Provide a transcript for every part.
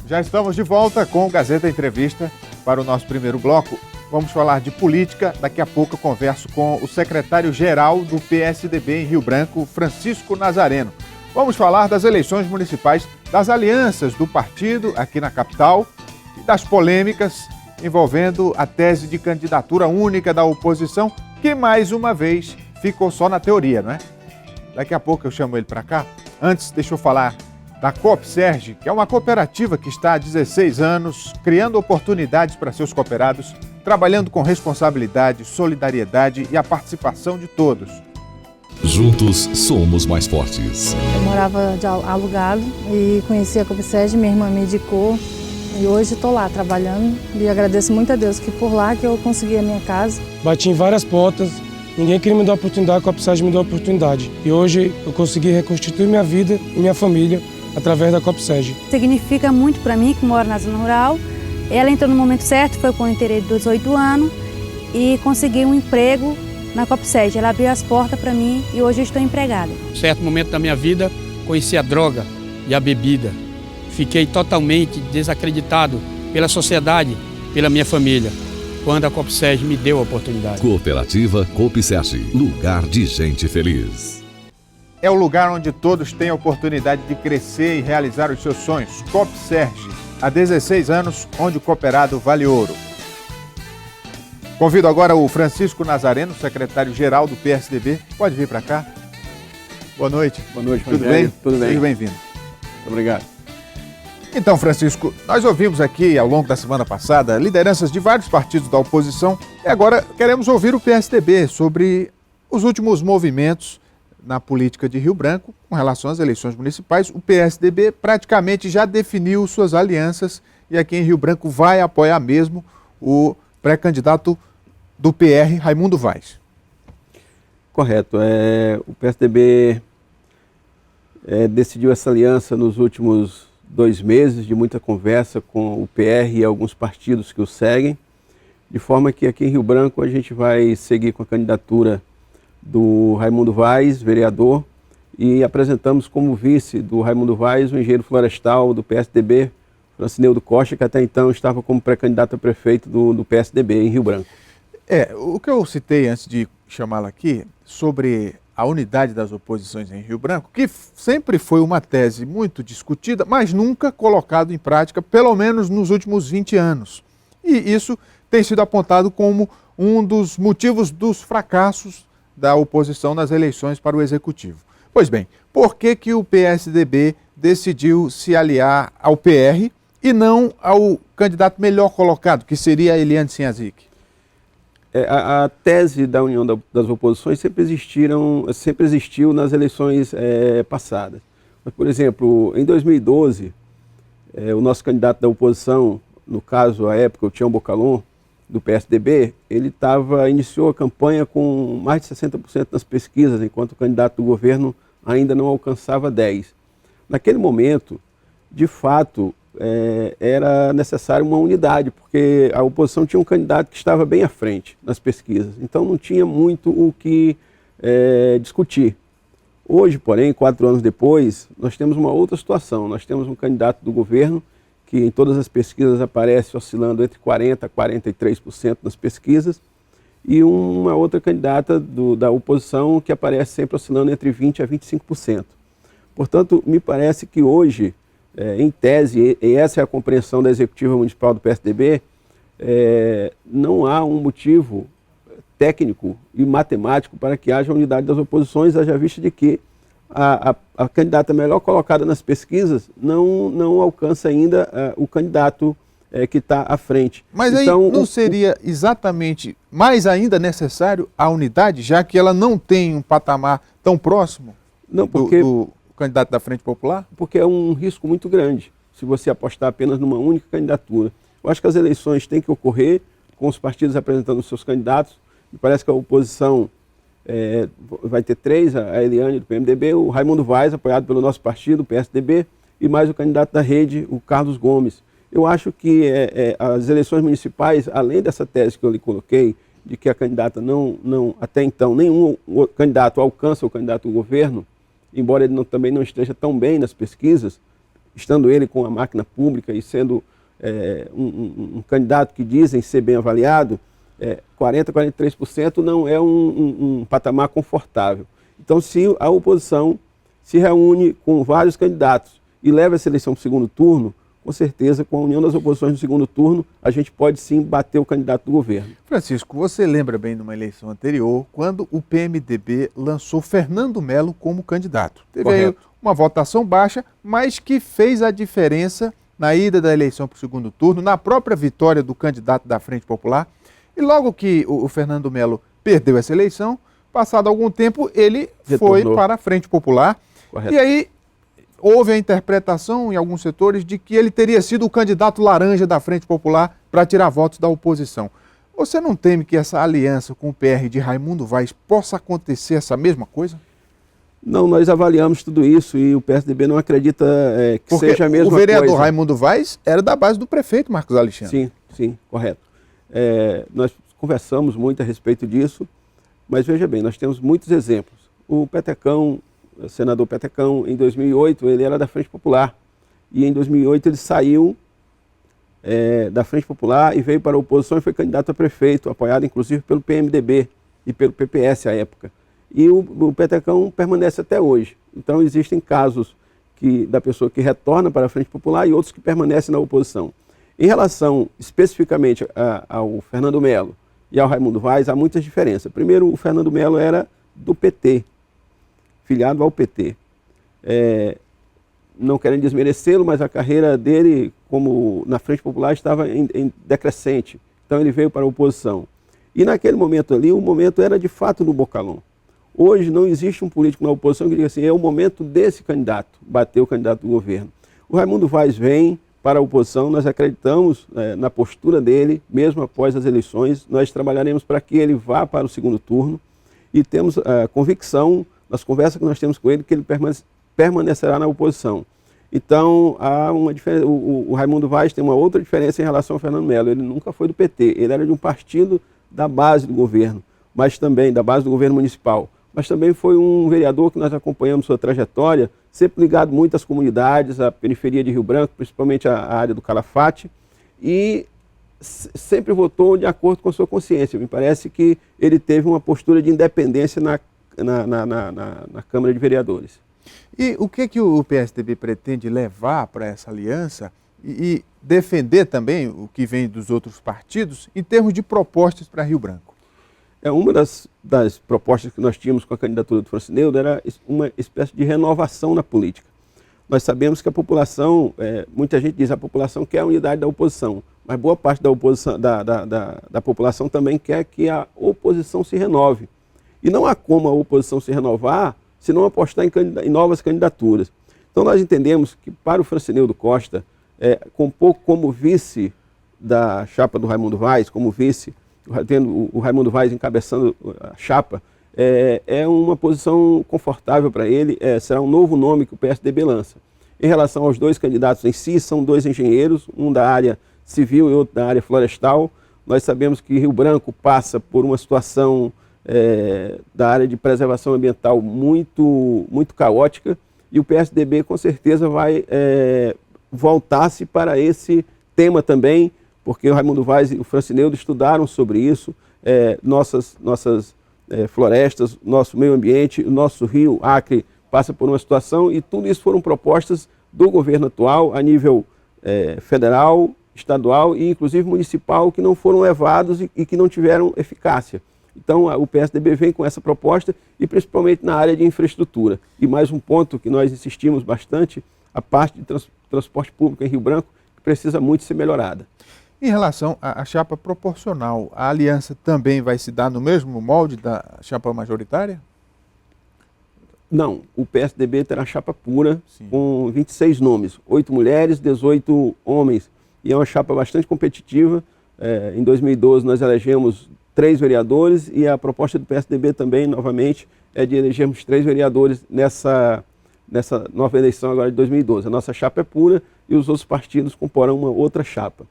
Já estamos de volta com o Gazeta Entrevista para o nosso primeiro bloco. Vamos falar de política. Daqui a pouco eu converso com o secretário-geral do PSDB em Rio Branco, Francisco Nazareno. Vamos falar das eleições municipais, das alianças do partido aqui na capital e das polêmicas envolvendo a tese de candidatura única da oposição, que mais uma vez ficou só na teoria, não é? Daqui a pouco eu chamo ele para cá. Antes, deixa eu falar da COPSERG, que é uma cooperativa que está há 16 anos criando oportunidades para seus cooperados, trabalhando com responsabilidade, solidariedade e a participação de todos. Juntos somos mais fortes. Eu morava de alugado e conheci a COPSERG, minha irmã me indicou e hoje estou lá trabalhando e agradeço muito a Deus que por lá que eu consegui a minha casa. Bati em várias portas, ninguém queria me dar a oportunidade, a COPSERG me deu a oportunidade. E hoje eu consegui reconstituir minha vida e minha família através da COPSERG. Significa muito para mim, que moro na zona rural. Ela entrou no momento certo, foi quando eu entrei de 18 anos e consegui um emprego na COPSERG. Ela abriu as portas para mim e hoje eu estou empregada. Em certo momento da minha vida, conheci a droga e a bebida. Fiquei totalmente desacreditado pela sociedade, pela minha família, quando a COPSERG me deu a oportunidade. Cooperativa COPSERG, lugar de gente feliz. É o lugar onde todos têm a oportunidade de crescer e realizar os seus sonhos. COPSERG, há 16 anos, onde o cooperado vale ouro. Convido agora o Francisco Nazareno, secretário-geral do PSDB. Pode vir para cá. Boa noite. Boa noite, tudo bem? Tudo bem. Seja bem-vindo. Muito obrigado. Então, Francisco, nós ouvimos aqui ao longo da semana passada lideranças de vários partidos da oposição e agora queremos ouvir o PSDB sobre os últimos movimentos na política de Rio Branco com relação às eleições municipais. O PSDB praticamente já definiu suas alianças e aqui em Rio Branco vai apoiar mesmo o pré-candidato do PR, Raimundo Vaz. Correto. O PSDB decidiu essa aliança nos últimos 2 meses de muita conversa com o PR e alguns partidos que o seguem, de forma que aqui em Rio Branco a gente vai seguir com a candidatura do Raimundo Vaz, vereador, e apresentamos como vice do Raimundo Vaz o engenheiro florestal do PSDB, Francineudo Costa, que até então estava como pré-candidato a prefeito do PSDB em Rio Branco. O que eu citei antes de chamá-la aqui, sobre a unidade das oposições em Rio Branco, que sempre foi uma tese muito discutida, mas nunca colocado em prática, pelo menos nos últimos 20 anos. E isso tem sido apontado como um dos motivos dos fracassos da oposição nas eleições para o Executivo. Pois bem, por que o PSDB decidiu se aliar ao PR e não ao candidato melhor colocado, que seria a Eliane Sinhazic? A tese da união das oposições sempre existiu nas eleições passadas. Mas, por exemplo, em 2012, o nosso candidato da oposição, no caso, à época, o Tião Bocalon, do PSDB, ele iniciou a campanha com mais de 60% nas pesquisas, enquanto o candidato do governo ainda não alcançava 10%. Naquele momento, de fato, era necessário uma unidade, porque a oposição tinha um candidato que estava bem à frente nas pesquisas, então não tinha muito o que discutir. Hoje, porém, 4 anos depois, nós temos uma outra situação. Nós temos um candidato do governo que em todas as pesquisas aparece oscilando entre 40% a 43% nas pesquisas, e uma outra candidata da oposição que aparece sempre oscilando entre 20% a 25%. Portanto, me parece que hoje, em tese, e essa é a compreensão da Executiva Municipal do PSDB, não há um motivo técnico e matemático para que haja unidade das oposições, haja vista de que a candidata melhor colocada nas pesquisas não alcança ainda o candidato que está à frente. Mas então, aí não seria exatamente mais ainda necessário a unidade, já que ela não tem um patamar tão próximo do candidato da Frente Popular? Porque é um risco muito grande se você apostar apenas numa única candidatura. Eu acho que as eleições têm que ocorrer com os partidos apresentando os seus candidatos. Me parece que a oposição vai ter 3, a Eliane do PMDB, o Raimundo Vaz, apoiado pelo nosso partido, o PSDB, e mais o candidato da rede, o Carlos Gomes. Eu acho que as eleições municipais, além dessa tese que eu lhe coloquei, de que a candidata até então, nenhum candidato alcança o candidato do governo, embora ele também não esteja tão bem nas pesquisas, estando ele com a máquina pública e sendo um candidato que dizem ser bem avaliado, 40%, 43% não é um patamar confortável. Então, se a oposição se reúne com vários candidatos e leva essa eleição para o segundo turno, com certeza, com a união das oposições no segundo turno, a gente pode sim bater o candidato do governo. Francisco, você lembra bem numa eleição anterior, quando o PMDB lançou Fernando Melo como candidato. Teve aí uma votação baixa, mas que fez a diferença na ida da eleição para o segundo turno, na própria vitória do candidato da Frente Popular. E logo que o Fernando Melo perdeu essa eleição, passado algum tempo, ele foi para a Frente Popular. Correto. E aí houve a interpretação em alguns setores de que ele teria sido o candidato laranja da Frente Popular para tirar votos da oposição. Você não teme que essa aliança com o PR de Raimundo Vaz possa acontecer essa mesma coisa? Não, nós avaliamos tudo isso e o PSDB não acredita que porque seja a mesma coisa. O vereador Raimundo Vaz era da base do prefeito Marcos Alexandre. Sim, correto. Nós conversamos muito a respeito disso, mas veja bem, nós temos muitos exemplos. O Petecão, o senador Petecão, em 2008, ele era da Frente Popular. E em 2008 ele saiu da Frente Popular e veio para a oposição e foi candidato a prefeito, apoiado inclusive pelo PMDB e pelo PPS à época. E o Petecão permanece até hoje. Então existem casos da pessoa que retorna para a Frente Popular e outros que permanecem na oposição. Em relação especificamente ao Fernando Melo e ao Raimundo Vaz, há muitas diferenças. Primeiro, o Fernando Melo era do PT, filiado ao PT. Não querem desmerecê-lo, mas a carreira dele, como na Frente Popular, estava em decrescente. Então ele veio para a oposição. E naquele momento ali, o momento era de fato no Bocalhau. Hoje não existe um político na oposição que diga assim, é o momento desse candidato, bater o candidato do governo. O Raimundo Vaz vem para a oposição, nós acreditamos na postura dele, mesmo após as eleições, nós trabalharemos para que ele vá para o segundo turno e temos a convicção, nas conversas que nós temos com ele, que ele permanecerá na oposição. Então, há uma diferença. O Raimundo Vaz tem uma outra diferença em relação ao Fernando Melo. Ele nunca foi do PT, ele era de um partido da base do governo, mas também da base do governo municipal. Mas também foi um vereador que nós acompanhamos sua trajetória, sempre ligado muito às comunidades, à periferia de Rio Branco, principalmente à área do Calafate, e sempre votou de acordo com a sua consciência. Me parece que ele teve uma postura de independência na Câmara de Vereadores. E o que o PSDB pretende levar para essa aliança e defender também o que vem dos outros partidos em termos de propostas para Rio Branco? Uma das propostas que nós tínhamos com a candidatura do Francineudo era uma espécie de renovação na política. Nós sabemos que a população, muita gente diz que a população quer a unidade da oposição, mas boa parte da população também quer que a oposição se renove. E não há como a oposição se renovar se não apostar em novas candidaturas. Então nós entendemos que para o Francineudo Costa, como vice da chapa do Raimundo Vaz, como vice, tendo o Raimundo Vaz encabeçando a chapa, é uma posição confortável para ele, será um novo nome que o PSDB lança. Em relação aos dois candidatos em si, são dois engenheiros, um da área civil e outro da área florestal. Nós sabemos que Rio Branco passa por uma situação da área de preservação ambiental muito caótica e o PSDB com certeza vai voltar-se para esse tema também, porque o Raimundo Vaz e o Francineudo estudaram sobre isso, nossas florestas, nosso meio ambiente, o nosso rio Acre passa por uma situação e tudo isso foram propostas do governo atual a nível federal, estadual e inclusive municipal que não foram levados e que não tiveram eficácia. Então o PSDB vem com essa proposta e principalmente na área de infraestrutura. E mais um ponto que nós insistimos bastante, a parte de transporte público em Rio Branco, que precisa muito ser melhorada. Em relação à chapa proporcional, a aliança também vai se dar no mesmo molde da chapa majoritária? Não, o PSDB terá chapa pura, sim, com 26 nomes, 8 mulheres, 18 homens. E é uma chapa bastante competitiva. Em 2012 nós elegemos 3 vereadores e a proposta do PSDB também, novamente, é de elegermos 3 vereadores nessa nova eleição agora de 2012. A nossa chapa é pura e os outros partidos comporão uma outra chapa.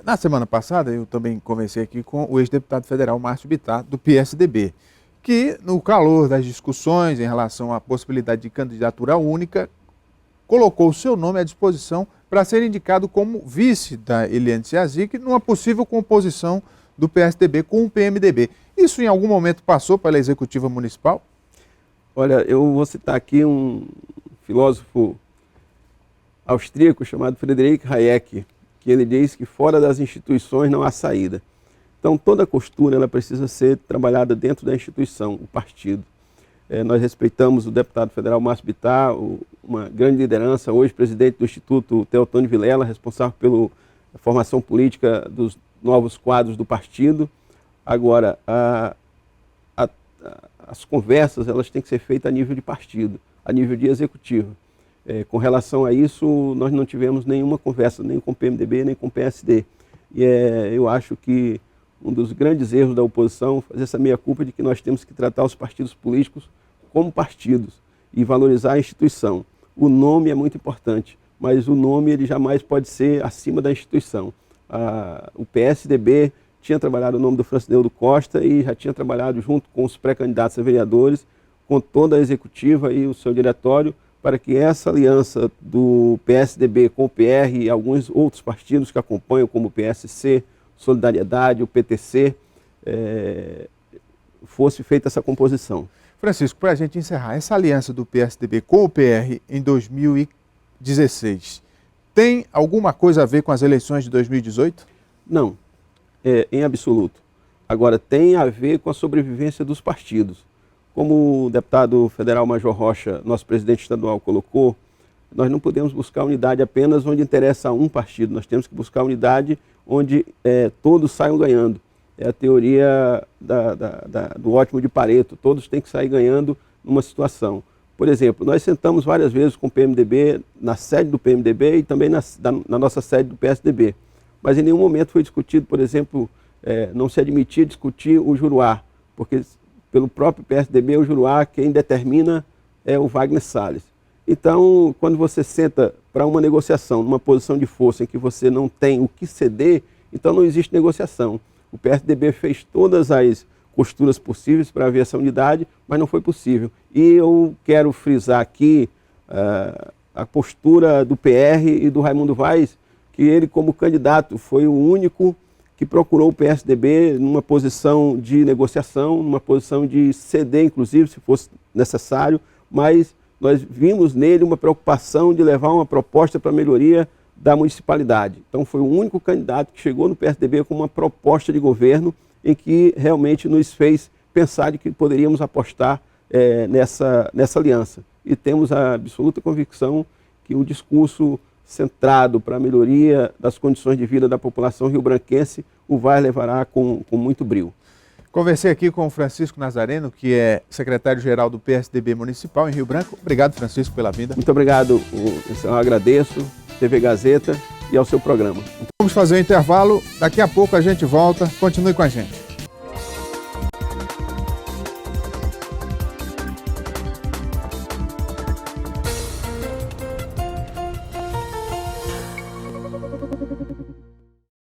Na semana passada eu também conversei aqui com o ex-deputado federal Márcio Bittar, do PSDB, que no calor das discussões em relação à possibilidade de candidatura única, colocou o seu nome à disposição para ser indicado como vice da Eliane Ciazic numa possível composição do PSDB com o PMDB. Isso em algum momento passou pela Executiva Municipal? Olha, eu vou citar aqui um filósofo austríaco chamado Friedrich Hayek, que ele diz que fora das instituições não há saída. Então toda costura ela precisa ser trabalhada dentro da instituição, o partido. Nós respeitamos o deputado federal Márcio Bittar, uma grande liderança, hoje presidente do Instituto Teotônio Vilela, responsável pela formação política dos novos quadros do partido. Agora, as conversas elas têm que ser feitas a nível de partido, a nível de executivo. Com relação a isso, nós não tivemos nenhuma conversa, nem com o PMDB, nem com o PSD. E eu acho que um dos grandes erros da oposição é fazer essa meia-culpa de que nós temos que tratar os partidos políticos como partidos e valorizar a instituição. O nome é muito importante, mas o nome ele jamais pode ser acima da instituição. O PSDB tinha trabalhado o nome do Francineudo Costa e já tinha trabalhado junto com os pré-candidatos a vereadores, com toda a executiva e o seu diretório, para que essa aliança do PSDB com o PR e alguns outros partidos que acompanham, como o PSC, Solidariedade, o PTC, fosse feita essa composição. Francisco, para a gente encerrar, essa aliança do PSDB com o PR em 2016 tem alguma coisa a ver com as eleições de 2018? Não, em absoluto. Agora, tem a ver com a sobrevivência dos partidos. Como o deputado federal Major Rocha, nosso presidente estadual, colocou, nós não podemos buscar unidade apenas onde interessa a um partido, nós temos que buscar unidade onde todos saiam ganhando. É a teoria do ótimo de Pareto, todos têm que sair ganhando numa situação. Por exemplo, nós sentamos várias vezes com o PMDB, na sede do PMDB e também na nossa sede do PSDB, mas em nenhum momento foi discutido, por exemplo, não se admitia discutir o Juruá, porque pelo próprio PSDB, o Juruá, quem determina é o Wagner Salles. Então, quando você senta para uma negociação, numa posição de força em que você não tem o que ceder, então não existe negociação. O PSDB fez todas as costuras possíveis para haver essa unidade, mas não foi possível. E eu quero frisar aqui a postura do PR e do Raimundo Vaz, que ele, como candidato, foi o único que procurou o PSDB numa posição de negociação, numa posição de ceder, inclusive, se fosse necessário, mas nós vimos nele uma preocupação de levar uma proposta para a melhoria da municipalidade. Então foi o único candidato que chegou no PSDB com uma proposta de governo em que realmente nos fez pensar de que poderíamos apostar nessa aliança. E temos a absoluta convicção que o discurso centrado para a melhoria das condições de vida da população riobranquense, o VAR levará com muito brio. Conversei aqui com o Francisco Nazareno, que é secretário-geral do PSDB Municipal em Rio Branco. Obrigado, Francisco, pela vinda. Muito obrigado, eu agradeço, TV Gazeta e ao seu programa. Vamos fazer um intervalo, daqui a pouco a gente volta, continue com a gente.